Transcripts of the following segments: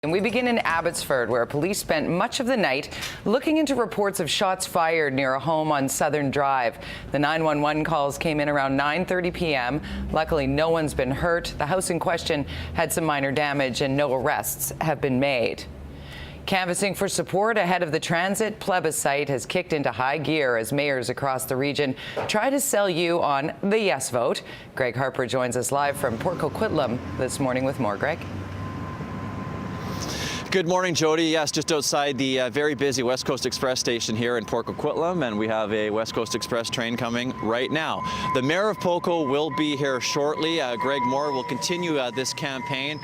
And we begin in Abbotsford, where police spent much of the night looking into reports of shots fired near a home on Southern Drive. The 911 calls came in around 9:30 p.m. Luckily, no one's been hurt. The house in question had some minor damage and no arrests have been made. Canvassing for support ahead of the transit plebiscite has kicked into high gear as mayors across the region try to sell you on the yes vote. Greg Harper joins us live from Port Coquitlam this morning with more. Greg? Good morning, Jody. Yes, just outside the very busy West Coast Express station here in Port Coquitlam, and we have a West Coast Express train coming right now. The Mayor of Poco will be here shortly. Greg Moore will continue this campaign,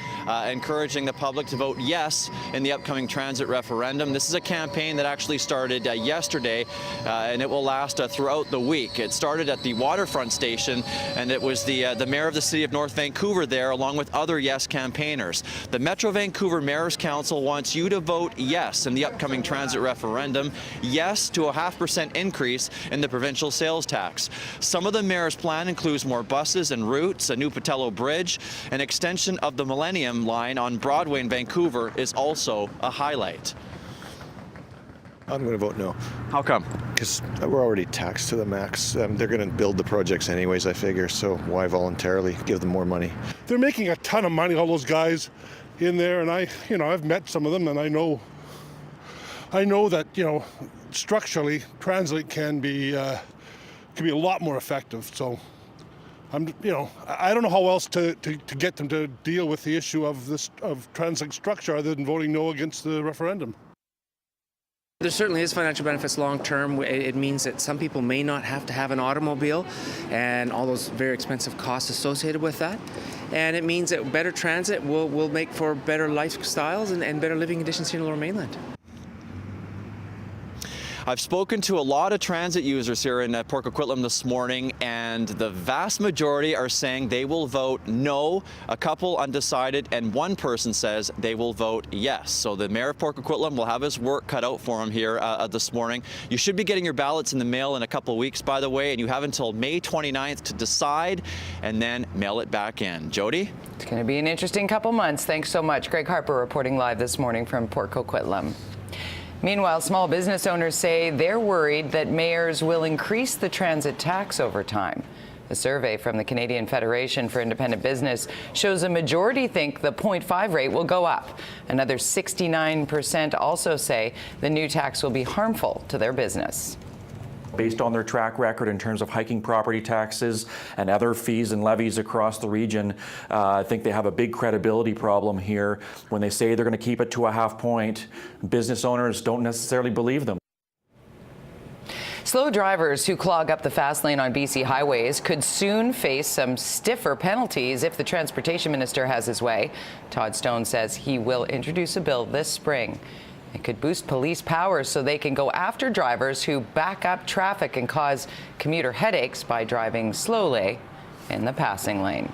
encouraging the public to vote yes in the upcoming transit referendum. This is a campaign that actually started yesterday, and it will last throughout the week. It started at the waterfront station, and it was the Mayor of the City of North Vancouver there, along with other yes campaigners. The Metro Vancouver Mayor's Council wants you to vote yes in the upcoming transit referendum, yes to a 0.5% increase in the provincial sales tax. Some of the mayor's plan includes more buses and routes, a new Patello Bridge, an extension of the Millennium Line on Broadway in Vancouver is also a highlight. I'm going to vote no. How come? Because we're already taxed to the max. They're going to build the projects anyways, I figure, so why voluntarily give them more money? They're making a ton of money, all those guys in there, and I've met some of them, and I know that, structurally, transit can be a lot more effective. So I don't know how else to get them to deal with the issue of transit structure other than voting no against the referendum. There certainly is financial benefits long term. It means that some people may not have to have an automobile and all those very expensive costs associated with that. And it means that better transit will make for better lifestyles and better living conditions here in the Lower Mainland. I've spoken to a lot of transit users here in Port Coquitlam this morning, and the vast majority are saying they will vote no, a couple undecided, and one person says they will vote yes. So the Mayor of Port Coquitlam will have his work cut out for him here this morning. You should be getting your ballots in the mail in a couple of weeks, by the way, and you have until May 29th to decide and then mail it back in. Jody? It's going to be an interesting couple months. Thanks so much. Greg Harper reporting live this morning from Port Coquitlam. Meanwhile, small business owners say they're worried that mayors will increase the transit tax over time. A survey from the Canadian Federation for Independent Business shows a majority think the 0.5 rate will go up. Another 69% also say the new tax will be harmful to their business. Based on their track record in terms of hiking property taxes and other fees and levies across the region, I think they have a big credibility problem here. When they say they're going to keep it to a 0.5 point, business owners don't necessarily believe them. Slow drivers who clog up the fast lane on BC highways could soon face some stiffer penalties if the Transportation Minister has his way. Todd Stone says he will introduce a bill this spring. It could boost police powers so they can go after drivers who back up traffic and cause commuter headaches by driving slowly in the passing lane.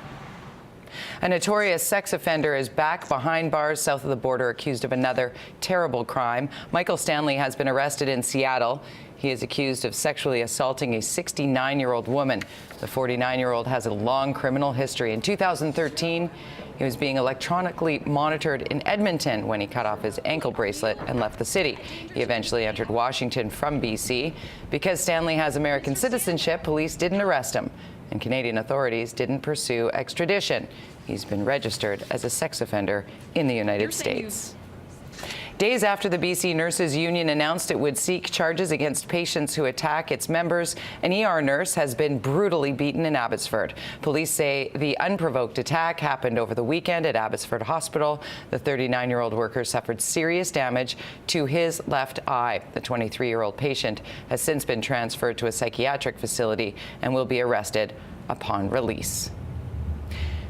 A notorious sex offender is back behind bars south of the border, accused of another terrible crime. Michael Stanley has been arrested in Seattle. He is accused of sexually assaulting a 69-year-old woman. The 49-year-old has a long criminal history. In 2013, he was being electronically monitored in Edmonton when he cut off his ankle bracelet and left the city. He eventually entered Washington from BC. Because Stanley has American citizenship, police didn't arrest him, and Canadian authorities didn't pursue extradition. He's been registered as a sex offender in the United States. Days after the BC Nurses Union announced it would seek charges against patients who attack its members, an ER nurse has been brutally beaten in Abbotsford. Police say the unprovoked attack happened over the weekend at Abbotsford Hospital. The 39-year-old worker suffered serious damage to his left eye. The 23-year-old patient has since been transferred to a psychiatric facility and will be arrested upon release.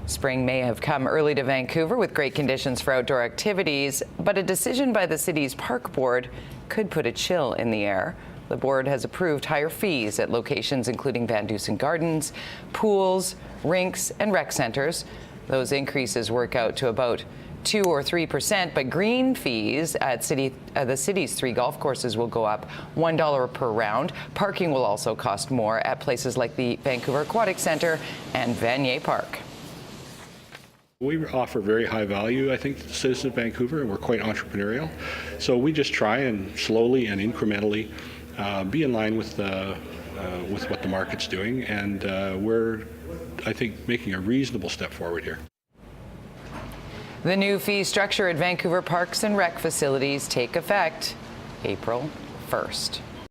Spring may have come early to Vancouver with great conditions for outdoor activities, but a decision by the city's park board could put a chill in the air. The board has approved higher fees at locations including Van Dusen Gardens, pools, rinks, and rec centers. Those increases work out to about 2 or 3%, but green fees at the city's 3 golf courses will go up $1 per round. Parking will also cost more at places like the Vancouver Aquatic Centre and Vanier Park. We offer very high value, I think, to the citizens of Vancouver, and we're quite entrepreneurial. So we just try and slowly and incrementally be in line with what the market's doing, and we're, I think, making a reasonable step forward here. The new fee structure at Vancouver Parks and Rec facilities take effect April 1st.